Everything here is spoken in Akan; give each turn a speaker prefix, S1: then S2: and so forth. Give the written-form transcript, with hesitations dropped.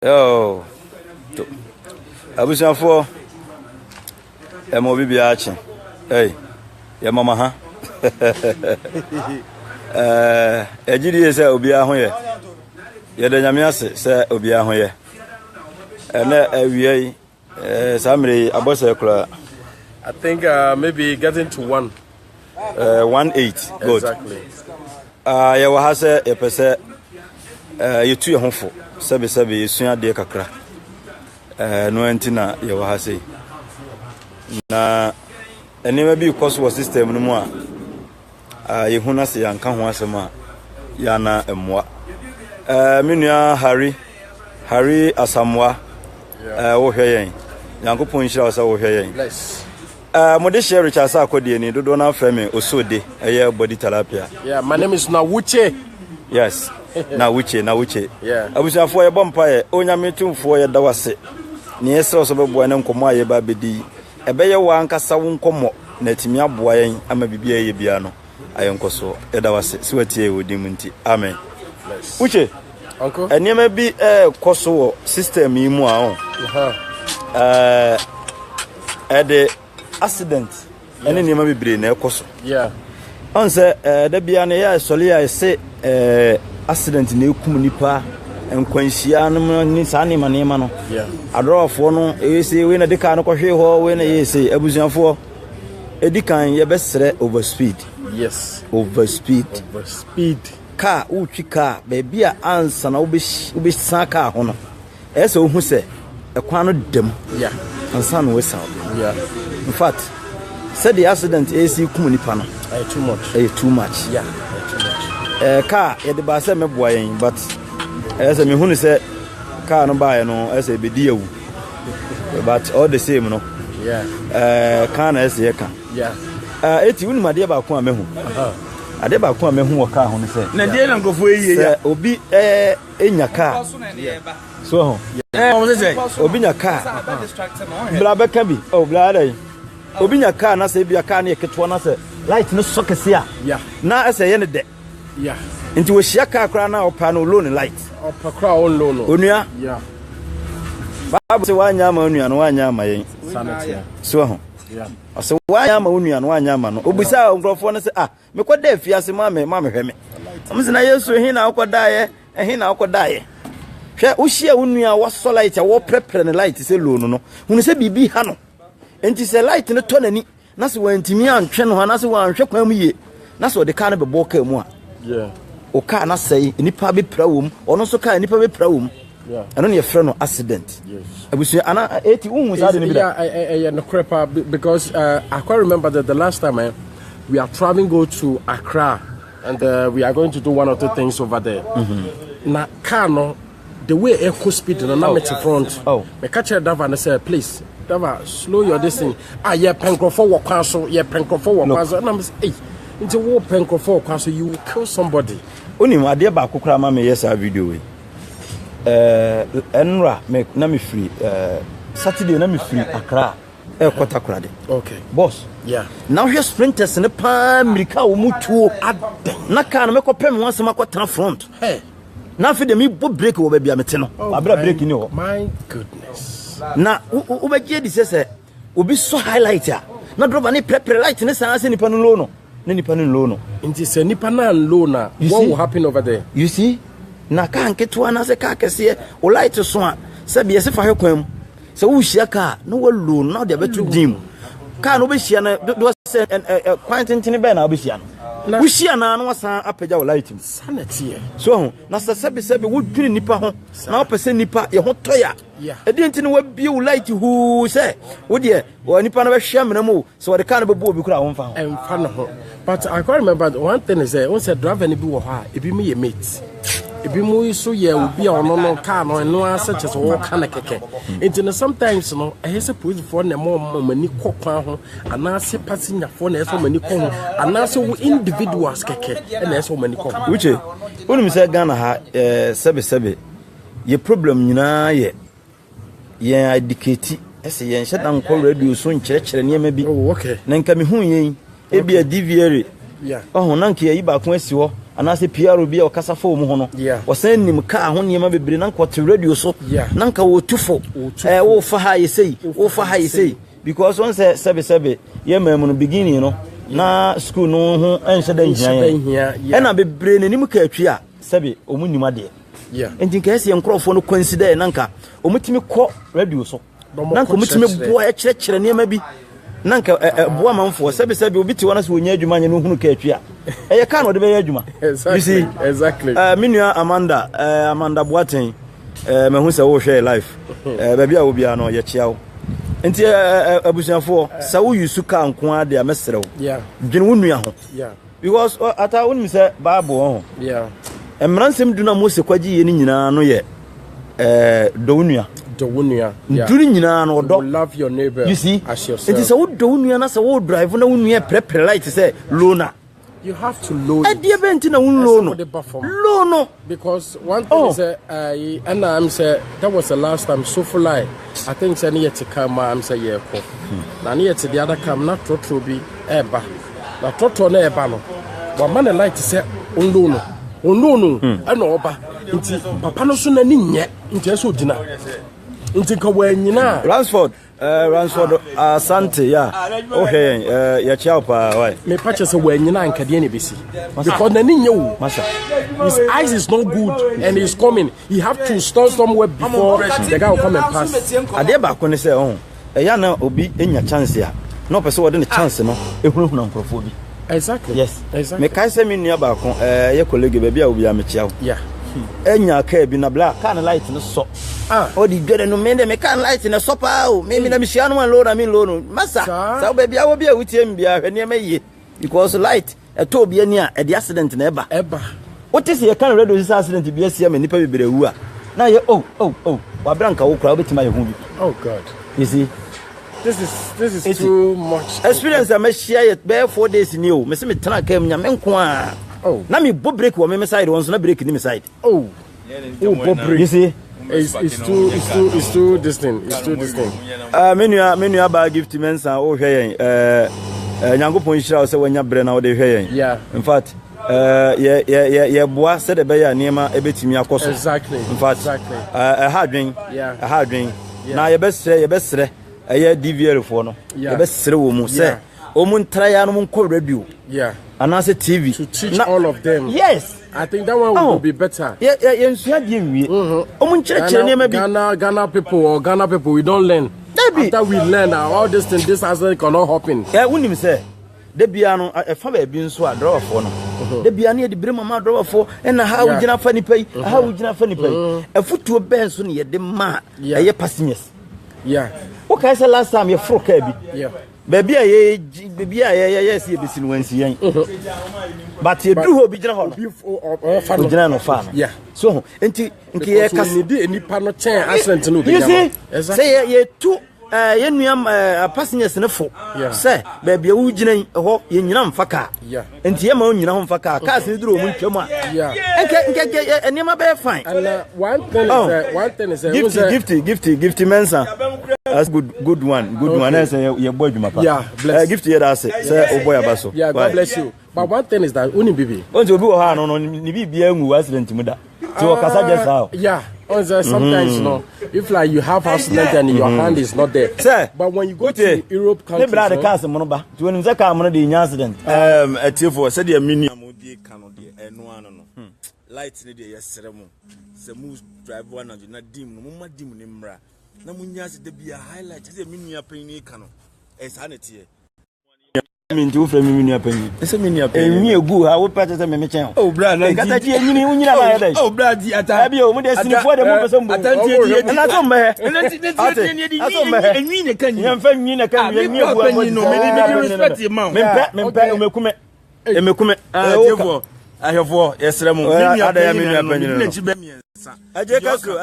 S1: Yo, abusuafo emo bibia achi. Hey, ya mama ha. Ejidi ese obi ahun ye. Ye de nyame ase se obi ahun ye. Na awie samre abose kula.
S2: I think maybe getting to
S1: 18. Good.
S2: Exactly.
S1: Ya wa ha se ye pese yetu ye honfo. Sebe yesua de kakra. No antina ye wa ha se. Na enema bi koso system no mu a yehuna se yanka ho asema ya na emwa menua Harry Asamwa wo hwe yen yankopon hira wasa wo hwe yen mode share Richard Sakode ni dodo na frame osode eye body talapia.
S2: Yeah, my name is Nawuche.
S1: Yes. Nawuche.
S2: Yeah.
S1: Abusuafo ye bompa ye onyametumfo ye dawase ne yesro so bebo ne nkomo aye ba bedi ebeye wa ankasa wo nkomo na timi aboa yen ama bibia ye bia no ayonkoso edawase siwatie wodim nti amen. Uche
S2: uncle
S1: enema bi koso system yi mu a ede accident ene enema bi bre na ekoso.
S2: Yeah.
S1: On say da bia na ya sole ya se accident na ekum nipa enkwanhia no ni sane manema no.
S2: Yeah.
S1: Adrofo no ese we na de ka no kohwe ho we na yese abusuafo edikan ye besre overspeed.
S2: Yes.
S1: Overspeed. Car uchi car baby a answer na ubi saka ho no. Ese ohu se ekwan no dem.
S2: Yeah.
S1: Ansa no we sound.
S2: Yeah.
S1: In fact, said the accident AC kum nipa no.
S2: Too much.
S1: Too much.
S2: Yeah. Too much.
S1: Car ye de ba se meboa yen but ese me hunu se car no ba ye no ese be di ewu. But all the same no.
S2: Yeah.
S1: Car na ese ye ka.
S2: Yeah.
S1: Eti unu made ba ko amehu. Ade ba ko amehu wo car ho ne se.
S2: Na die na nkofo eyiye ya.
S1: Obi enya car. So ho. Obi nya car. Bla be ka bi. Oh bla dai. Obi nya car na se bia car na yeketo na se light no sokese a.
S2: Yeah.
S1: Na ese ye ne de.
S2: Yeah.
S1: Nti wo hia car kra na opa no loan light.
S2: Opa kra on loan.
S1: Onua.
S2: Yeah.
S1: Baba se wanya ma onua no wanya ma yen.
S2: Sanity.
S1: So ho.
S2: Yeah.
S1: Ase wanya ma onua no wanya ma no. Obisa nkrofo no se me koda afiase ma me hwe me. Amse na Yesu hin na akoda ye, hin na akoda ye. Hwe wo hia onua wo so light wo prepare ne light se loan no. Hunu se bibi ha no. Enti se light no to nani na se wantimi antwe no ha na se wanhwe kwan mu ye. Na se de ka na bebo ka mu a.
S2: Yeah.
S1: O ka na say nipa be pra wom, ono so ka nipa be pra wom.
S2: Yeah.
S1: I don't need a friend of accident.
S2: Yes.
S1: Ana 80
S2: yeah, no crepa because I quite remember that the last time we are traveling go to Accra and we are going to do one or two things over there. Na car no the way echo speed no na met front.
S1: Oh.
S2: Me catch Dava and say please Dava slow your distance. Yeah pencrofo walk so yeah pencrofo walk so and I'm say hey into wo pencrofo walk so you will kill somebody.
S1: Oni ma de ba kokra ma me yes a video we. Enra me na me free Saturday na me free Accra Kota Kurade.
S2: Okay.
S1: Boss.
S2: Yeah.
S1: Now here sprinters ne pa America wo mutuo aden. Na ka na me kopem won se makota front.
S2: Hey.
S1: Na fi de me bo break wo ba bia mete no. Abra break ni ho.
S2: My goodness.
S1: Na wo ba je di se obi so highlight a. Na driver ne prepare light ne san se nipa no low no. Ne nipa no low no.
S2: Inti se nipa na low na what will happen over there?
S1: You see? Na ka nketo na se ka kese o light so a se bia se fa hwekwam se wo hia ka na wo low na de betu dim ka no be hia na do se quantity be na wo be hia no wo hia na na wasan apagya wo light
S2: sanity
S1: so na se be wo dwini nipa ho na wo pese nipa ye ho toya e di ntini wo bie wo light hu se wo de wo nipa na be hia menamo so wo de ka na be bo obi kura wo mfa ho
S2: emfa no ho but I can't remember one thing is one said driver ni bi wo ha e bi me ye mate ebi mu so ye obi a ono no car no eno ase chese wo ka na keke enti no sometimes no ehese police for na mo mani kokwan ho ana se passenger for na eso mani ko ho ana se wo individuals keke na eso mani ko
S1: uche wonu mi se Ghana ha sebe ye problem nyina ye educate ese ye nhye dan ko radio so nkyerɛkyerɛ ne ma bi
S2: oh okay
S1: na nka me hu yen e bia DVR
S2: yeah
S1: oh na nka yi ba ko asi ho anase PR bi o kasa fo mu ho no o san nim ka ho niema bebre na nko te radio so na nka wo tufo wo fa ha yesei wo fa ha yesei because one say sebe ye mamu no beginning no na school no ho enhye da nhia e na bebre nanim ka atwi a sebe omunnim ade enti nka ese nkrofo no consider na nka omutimi kɔ radio so na nka omutimi boa e kyerɛkyerɛ niema bi na nka boa manfo sebe obi ti wana so onya adwuma nya no hunu ka atwi a eye ka no de be ya adwuma
S2: exactly
S1: minua Amanda Boaten me hu se wo hwe live baabi a obi a no ye kyia nti abusuafo sa wo yusu ka nko ade a mesrew dwene wo nua ho because ata wonim se bible ho emransem duna Mose kwaji ye ni nyina no ye do nua duri nyina no do
S2: love your neighbor
S1: you see
S2: as yourself.
S1: Nti se wo do nua na se wo drive na wo nua prepare light se lona
S2: you have to load
S1: it. Loan.
S2: Because one thing is and I'm say that was the last time so for like I think say near to come I'm say yeah ko na near to the other come not trotro bi eba na trotro na eba no one man like to say on loan and oba nti papa no so na ni nye nti so dina nti ka wa nyina
S1: Ransford Asante okay ya chiapa why
S2: me purchase wa nyina nkade ne besi because na ni nye wo his eyes is not good and he's coming he have to start somewhere before the guy will come and pass
S1: ade ba ko ne say ya na obi enya chance ya no person wode ne chance no ehunahuna nkrofo bi
S2: exactly
S1: yes exactly me kai say me nua ba ko ye colleague ba bia obi amechia enya ka bi na black can light no so o di gere no me me can light no so pa o me na me hia no load na me load masa sa ba bia wo bia wutie me bia hwene me ye because light e to bia ni a e di accident na eba what is your can radio this accident bia sia me nipa bibere wu a na ye wa branka wo kra obetima ye hu bi
S2: oh god
S1: you see
S2: this is too much
S1: experience am share it be 4 days ni o me se me tana kam nya me nko a na me bo break wo me side won so na break ni me side
S2: bo break
S1: you see
S2: it's too distant
S1: menu ba gift mensa o hwe yen nyankopon hira o se wanya bre na o de hwe yen in fact ye boa se de be ya niema ebetimi akoso
S2: exactly
S1: in fact hardwin na ye besre eye DVL fo no ye besre wo mu se o mu ntra ya no mu nko radio and as a TV
S2: to teach all of them.
S1: Yes,
S2: I think that one will be better.
S1: Yeah.
S2: Ghana people, we don't learn. After we learn, all this thing, this hasn't cannot happen.
S1: Yeah, when you say, the piano, a family being so a draw for no. The piano, the brim of draw for, and how would you not funny pay? How would you not funny pay? A foot to a bench soon, yet the man, your passengers.
S2: Yeah.
S1: Okay, I said last time you're for Kirby.
S2: Yeah.
S1: Baby, yes, you be seen when see. But you do be general no fan.
S2: Yeah.
S1: So, into
S2: any panel chair accident no.
S1: You see, say ye two passengers in a four. Say, baby, you gina ho yinam faka.
S2: Yeah.
S1: And Tiamo yinam faka, cast in the room with Choma. Yeah. And never be fine.
S2: And one thing is
S1: gifty mensa. That's good one. Good one. As your boy,
S2: yeah, bless.
S1: Gift here, that's it. Say, oh boy, Abaso.
S2: Yeah, God bless you. But one thing is that only baby.
S1: Once you go on, ni be who accident to muda. So, just how.
S2: Yeah. Sometimes, you know, if like you have accident and your hand is not there.
S1: Sir,
S2: but when you go to Europe countries,
S1: the cast monoba. To when you come on the accident. A TV said the minimum cannot be and no. Lights in the yesterday. The moose drive one and not dim, no more dim nimra. Na munyasi de bia highlight se menu apani kanu e sanity me nti wo fra menu apani se menu apani enwi egu ha wo pete se me chen oh bra na gata ji enyini unyina ba yeda oh bra di ata bia o mu de sinifo de mu pese mbo atantie di na so me enwi ne kan ni mfa enwi ne kan ni enwi egu apani no me respect ma me emekume ahefo yesremu menu apani no aje kaso